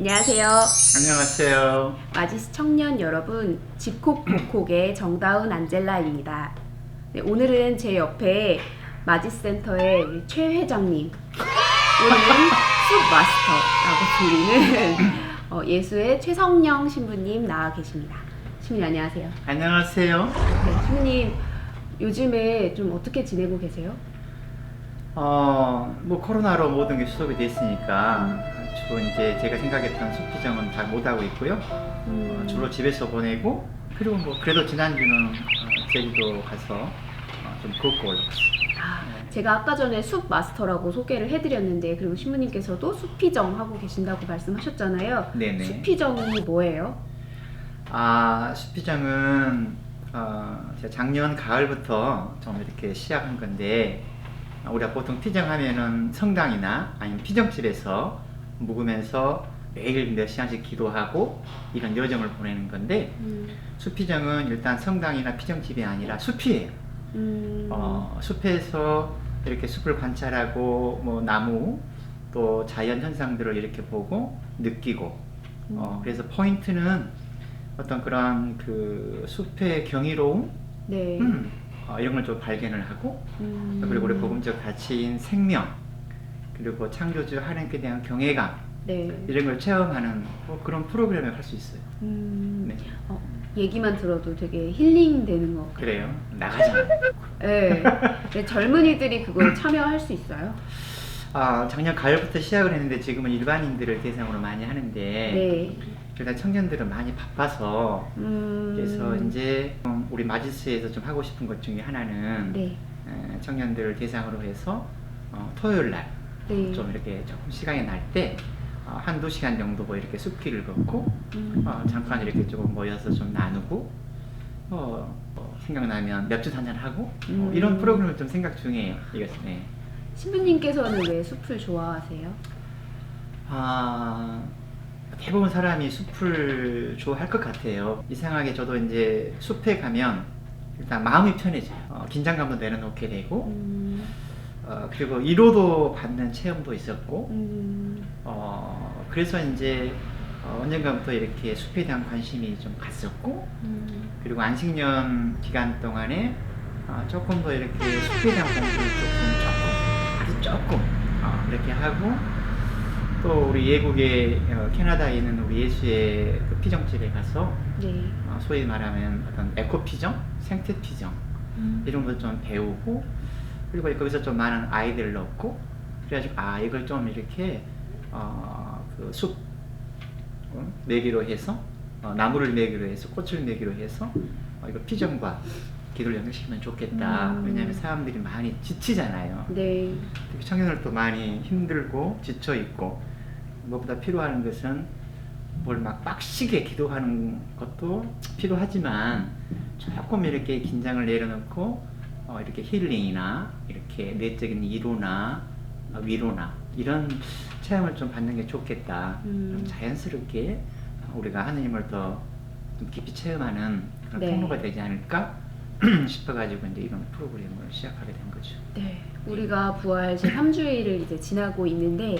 안녕하세요. 안녕하세요. 마지스 청년 여러분, 집콕복콕의 정다운 안젤라입니다. 네, 오늘은 제 옆에 마지스 센터의 우리 최 회장님, 또는 숲 마스터라고 불리는 예수의 최성령 신부님 나와 계십니다. 신부님 안녕하세요. 안녕하세요. 네, 신부님 요즘에 좀 어떻게 지내고 계세요? 뭐 코로나로 모든 게 수속이 됐으니까 주로 이제 제가 생각했던 숲피정은 다 못하고 있고요. 주로 집에서 보내고, 그리고 뭐 그래도 지난주는 제주도 가서 좀 걷고 올라왔어요. 제가 아까 전에 숲 마스터라고 소개를 해드렸는데, 그리고 신부님께서도 숲피정 하고 계신다고 말씀하셨잖아요. 네네. 숲피정이 뭐예요? 숲피정은 제가 작년 가을부터 좀 이렇게 시작한 건데, 우리가 보통 피정하면은 성당이나 아니면 피정집에서 묵으면서 매일 몇 시간씩 기도하고 이런 여정을 보내는 건데, 숲피정은 일단 성당이나 피정집이 아니라 숲이에요. 숲에서 이렇게 숲을 관찰하고 뭐 나무 또 자연 현상들을 이렇게 보고 느끼고, 그래서 포인트는 어떤 그런 그 숲의 경이로움, 네. 이런 걸 좀 발견을 하고, 그리고 우리 복음적 가치인 생명, 그리고 창조주 하나님께 대한 경외감, 네. 이런 걸 체험하는 그런 프로그램을 할 수 있어요. 네. 얘기만 들어도 되게 힐링 되는 것 같아요. 그래요? 나가잖아요. 네. 네, 젊은이들이 그걸 참여할 수 있어요? 작년 가을부터 시작을 했는데 지금은 일반인들을 대상으로 많이 하는데, 네. 일단 청년들은 많이 바빠서, 그래서 이제 우리 마지스에서 좀 하고 싶은 것 중에 하나는, 네. 청년들을 대상으로 해서 토요일 날 네. 좀 이렇게 조금 시간이 날 때 한두 시간 정도 뭐 이렇게 숲길을 걷고, 잠깐 이렇게 조금 모여서 좀 나누고, 생각나면 맥주 한잔 하고, 이런 프로그램을 좀 생각 중이에요. 이것은. 네. 신부님께서는 왜 숲을 좋아하세요? 대부분 사람이 숲을 좋아할 것 같아요. 이상하게 저도 이제 숲에 가면 일단 마음이 편해져요. 긴장감도 내려놓게 되고, 그리고 위로도 받는 체험도 있었고, 그래서 이제 언젠가부터 이렇게 숲에 대한 관심이 좀 갔었고, 그리고 안식년 기간 동안에 조금 더 이렇게 숲에 대한 공부를 아주 조금 이렇게 하고, 또 우리 예국의 캐나다에 있는 우리 예수의 그 피정집에 가서, 네. 소위 말하면 어떤 에코 피정, 생태 피정, 이런 걸 좀 배우고, 그리고 거기서 좀 많은 아이디어를 얻고, 그래가지고 이걸 좀 이렇게 그 숲 매기로 해서, 나무를 매기로 해서, 꽃을 매기로 해서 이거 피정과 기도를 연결시키면 좋겠다. 왜냐하면 사람들이 많이 지치잖아요. 네. 특히 청년들도 많이 힘들고 지쳐 있고, 무엇보다 필요한 것은 뭘 막 빡시게 기도하는 것도 필요하지만, 조금 이렇게 긴장을 내려놓고 이렇게 힐링이나 이렇게 내적인 위로나 이런 체험을 좀 받는 게 좋겠다. 좀 자연스럽게 우리가 하느님을 더 좀 깊이 체험하는 그런 네. 통로가 되지 않을까 싶어가지고 이제 이런 프로그램을 시작하게 된 거죠. 네. 우리가 부활 제3주일을 이제 지나고 있는데,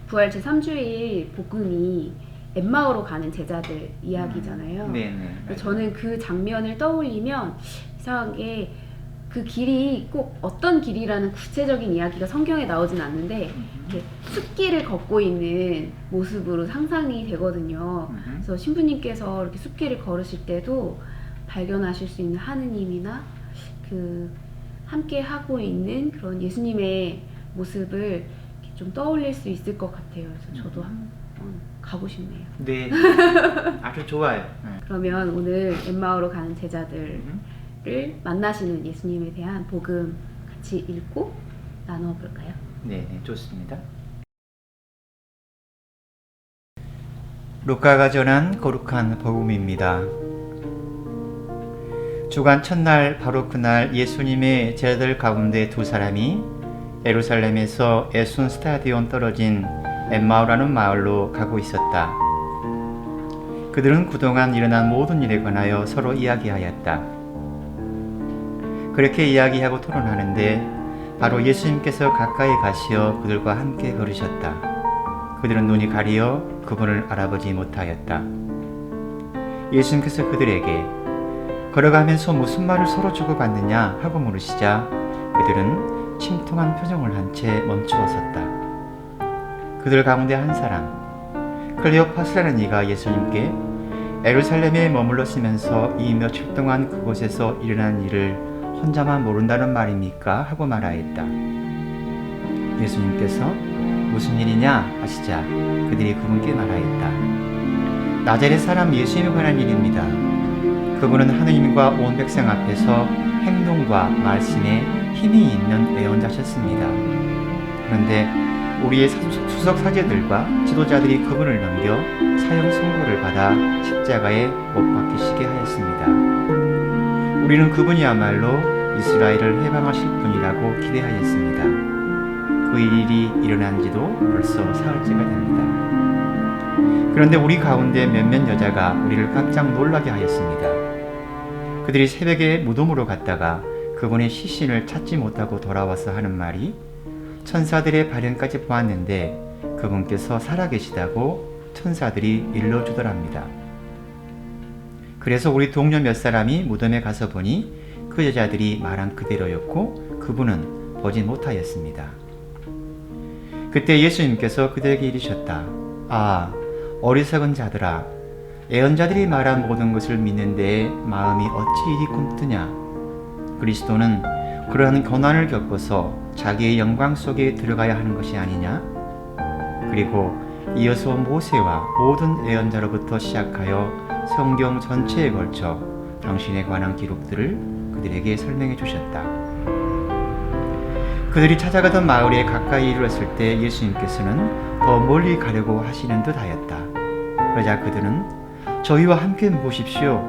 부활 제3주일 복음이 엠마오로 가는 제자들 이야기잖아요. 네네. 저는 그 장면을 떠올리면 이상하게 그 길이 꼭 어떤 길이라는 구체적인 이야기가 성경에 나오진 않는데, 이렇게 숲길을 걷고 있는 모습으로 상상이 되거든요. 그래서 신부님께서 이렇게 숲길을 걸으실 때도 발견하실 수 있는 하느님이나 그 함께 하고 있는 그런 예수님의 모습을 좀 떠올릴 수 있을 것 같아요. 그래서 저도 한번 가고 싶네요. 네. 아주 좋아요. 네. 그러면 오늘 엠마오로 가는 제자들을 만나시는 예수님에 대한 복음 같이 읽고 나누어 볼까요? 네, 좋습니다. 루카가 전한 거룩한 복음입니다. 주간 첫날 바로 그날 예수님의 제자들 가운데 두 사람이 예루살렘에서 에순 스타디온 떨어진 엠마오라는 마을로 가고 있었다. 그들은 그동안 일어난 모든 일에 관하여 서로 이야기하였다. 그렇게 이야기하고 토론하는데 바로 예수님께서 가까이 가시어 그들과 함께 걸으셨다. 그들은 눈이 가리어 그분을 알아보지 못하였다. 예수님께서 그들에게 걸어가면서 무슨 말을 서로 주고받느냐 하고 물으시자 그들은 침통한 표정을 한 채 멈추어 섰다. 그들 가운데 한 사람, 클레오파스라는 이가 예수님께 예루살렘에 머물렀으면서 이 며칠 동안 그곳에서 일어난 일을 혼자만 모른다는 말입니까? 하고 말하였다. 예수님께서 무슨 일이냐 하시자 그들이 그분께 말하였다. 나자렛 사람 예수님에 관한 일입니다. 그분은 하느님과 온 백성 앞에서 행동과 말씀에 힘이 있는 예언자셨습니다. 그런데 우리의 수석 사제들과 지도자들이 그분을 넘겨 사형 선고를 받아 십자가에 못 박히시게 하였습니다. 우리는 그분이야말로 이스라엘을 해방하실 분이라고 기대하였습니다. 그 일이 일어난 지도 벌써 사흘째가 됩니다. 그런데 우리 가운데 몇몇 여자가 우리를 깜짝 놀라게 하였습니다. 그들이 새벽에 무덤으로 갔다가 그분의 시신을 찾지 못하고 돌아와서 하는 말이 천사들의 발현까지 보았는데 그분께서 살아계시다고 천사들이 일러주더랍니다. 그래서 우리 동료 몇 사람이 무덤에 가서 보니 그 여자들이 말한 그대로였고 그분은 보지 못하였습니다. 그때 예수님께서 그들에게 이르셨다. 아, 어리석은 자들아, 예언자들이 말한 모든 것을 믿는데 마음이 어찌 이리 굼뜨냐. 그리스도는 그러한 고난을 겪어서 자기의 영광 속에 들어가야 하는 것이 아니냐? 그리고 이어서 모세와 모든 예언자로부터 시작하여 성경 전체에 걸쳐 당신에 관한 기록들을 그들에게 설명해 주셨다. 그들이 찾아가던 마을에 가까이 이르렀을 때 예수님께서는 더 멀리 가려고 하시는 듯 하였다. 그러자 그들은 저희와 함께 묵으십시오.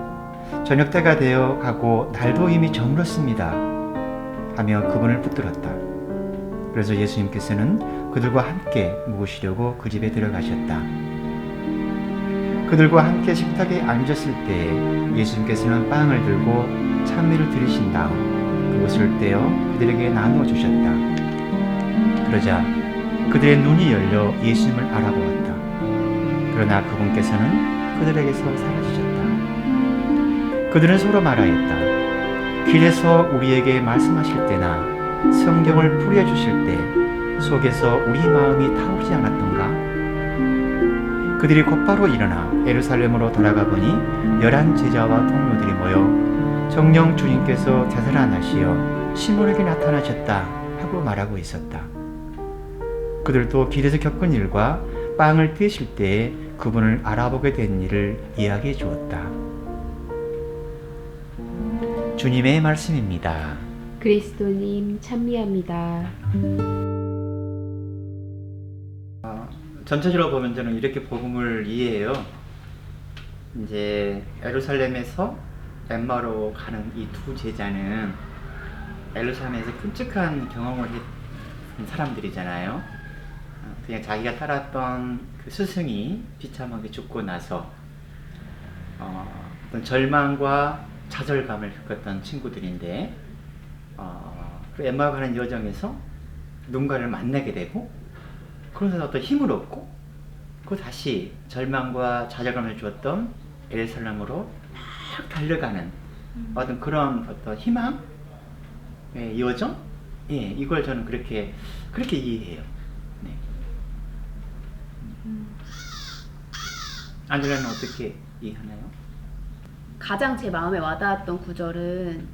저녁때가 되어 가고 날도 이미 저물었습니다. 하며 그분을 붙들었다. 그래서 예수님께서는 그들과 함께 묵으시려고 그 집에 들어가셨다. 그들과 함께 식탁에 앉았을 때에 예수님께서는 빵을 들고 찬미를 들으신 다음 그것을 떼어 그들에게 나누어 주셨다. 그러자 그들의 눈이 열려 예수님을 알아보았다. 그러나 그분께서는 그들에게서 사라지셨다. 그들은 서로 말하였다. 길에서 우리에게 말씀하실 때나 성경을 풀이해주실 때 속에서 우리 마음이 타오르지 않았던가? 그들이 곧바로 일어나 예루살렘으로 돌아가 보니 11 제자와 동료들이 모여 정령 주님께서 되살아나시어 시몬에게 나타나셨다 하고 말하고 있었다. 그들도 길에서 겪은 일과 빵을 떼실 때에 그분을 알아보게 된 일을 이야기해 주었다. 주님의 말씀입니다. 그리스도님 찬미합니다. 전체적으로 보면 저는 이렇게 복음을 이해해요. 이제 예루살렘에서 엠마오로 가는 이 두 제자는 예루살렘에서 끔찍한 경험을 했던 사람들이잖아요. 그냥 자기가 따랐던 그 스승이 비참하게 죽고 나서 어떤 절망과 좌절감을 겪었던 친구들인데 그 엠마오 가는 여정에서 누군가를 만나게 되고 그러면서 어떤 힘을 얻고 그 다시 절망과 좌절감을 주었던 예루살렘으로 막 달려가는 어떤 그런 어떤 희망, 여정, 이걸 저는 그렇게 이해해요. 네. 안젤라는 어떻게 이해하나요? 가장 제 마음에 와닿았던 구절은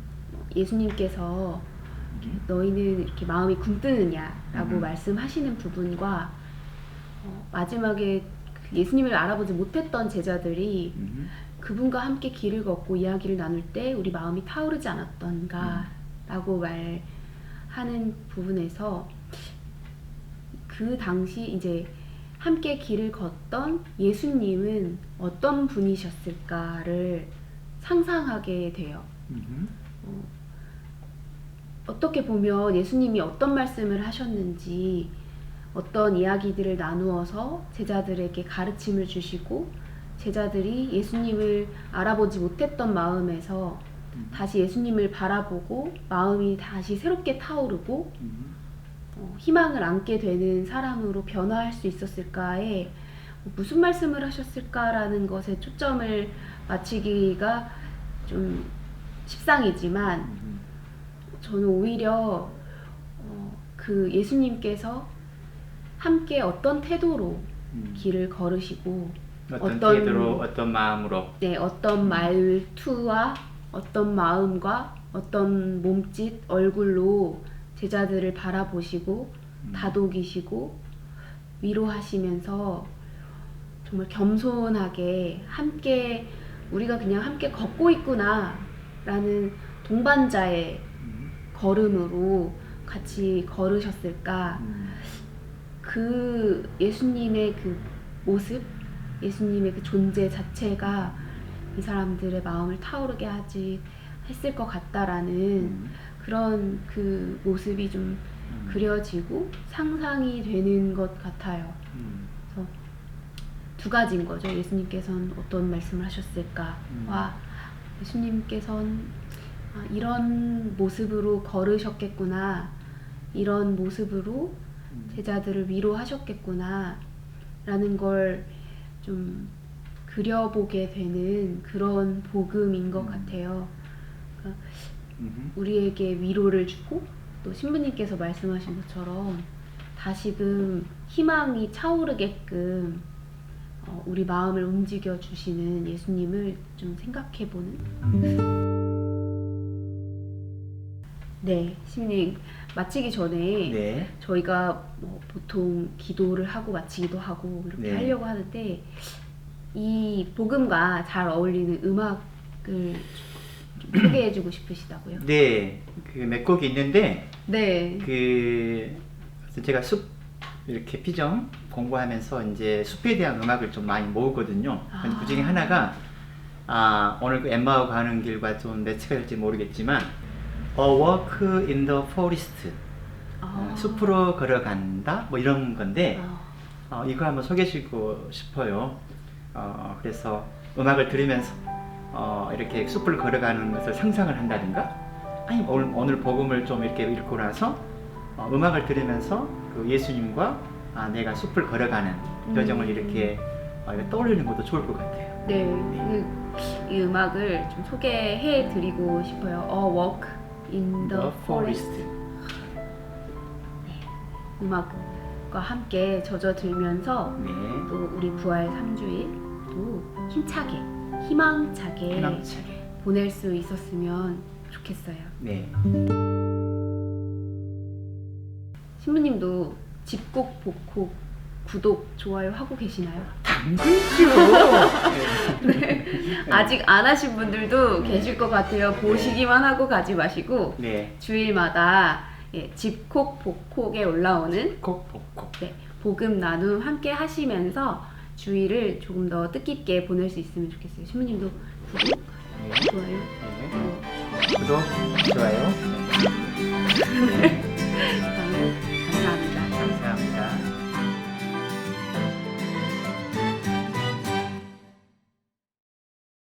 예수님께서 너희는 이렇게 마음이 굼뜨느냐라고 말씀하시는 부분과 마지막에 예수님을 알아보지 못했던 제자들이 그분과 함께 길을 걷고 이야기를 나눌 때 우리 마음이 타오르지 않았던가 라고 말하는 부분에서 그 당시 이제 함께 길을 걷던 예수님은 어떤 분이셨을까를 상상하게 돼요. 어떻게 보면 예수님이 어떤 말씀을 하셨는지 어떤 이야기들을 나누어서 제자들에게 가르침을 주시고 제자들이 예수님을 알아보지 못했던 마음에서 다시 예수님을 바라보고 마음이 다시 새롭게 타오르고 희망을 안게 되는 사람으로 변화할 수 있었을까에 무슨 말씀을 하셨을까라는 것에 초점을 맞추기가 좀 십상이지만 저는 오히려 그 예수님께서 함께 어떤 태도로 길을 걸으시고 어떤 태도로 어떤 마음으로 네, 어떤 말투와 어떤 마음과 어떤 몸짓, 얼굴로 제자들을 바라보시고 다독이시고 위로하시면서 정말 겸손하게 함께 우리가 그냥 함께 걷고 있구나 라는 동반자의 걸음으로 같이 걸으셨을까. 그 예수님의 그 모습, 예수님의 그 존재 자체가 이 사람들의 마음을 타오르게 했을 것 같다라는 그런 그 모습이 좀 그려지고 상상이 되는 것 같아요. 그래서 두 가지인 거죠. 예수님께서는 어떤 말씀을 하셨을까와 예수님께서는 이런 모습으로 걸으셨겠구나, 이런 모습으로 제자들을 위로하셨겠구나 라는 걸 좀 그려보게 되는 그런 복음인 것 같아요. 그러니까 우리에게 위로를 주고 또 신부님께서 말씀하신 것처럼 다시금 희망이 차오르게끔 우리 마음을 움직여 주시는 예수님을 좀 생각해보는. 네, 신부님 마치기 전에 네. 저희가 보통 기도를 하고 마치기도 하고 이렇게 네. 하려고 하는데 이 복음과 잘 어울리는 음악을 좀 소개해주고 싶으시다고요? 네, 그 몇 곡이 있는데 네. 제가 숲 이렇게 피정 공부하면서 이제 숲에 대한 음악을 좀 많이 모으거든요. 그 중에 하나가 오늘 그 엠마오 가는 길과 좀 매치가 될지 모르겠지만 A Walk in the Forest, 숲으로 걸어간다 뭐 이런 건데 이거 한번 소개해주고 싶어요. 그래서 음악을 들으면서 이렇게 숲을 걸어가는 것을 상상을 한다든가, 아니 오늘 복음을 좀 이렇게 읽고 나서 음악을 들으면서 그 예수님과 내가 숲을 걸어가는 여정을 이렇게 떠올리는 것도 좋을 것 같아요. 네, 이 음악을 좀 소개해 드리고 싶어요. A Walk in the Forest. 네, 음악과 함께 젖어들면서 네. 또 우리 부활 3주일 또 힘차게, 희망차게 보낼 수 있었으면 좋겠어요. 네. 신부님도 집콕, 복콕, 구독, 좋아요 하고 계시나요? 당근쇼. 네. 아직 안 하신 분들도 계실 것 같아요. 보시기만 하고 가지 마시고 네. 주일마다 집콕, 복콕에 올라오는 복콕. 네, 복음 나눔 함께 하시면서 주일을 조금 더 뜻깊게 보낼 수 있으면 좋겠어요. 신부님도 구독, 네. 좋아요. 네. 구독, 좋아요.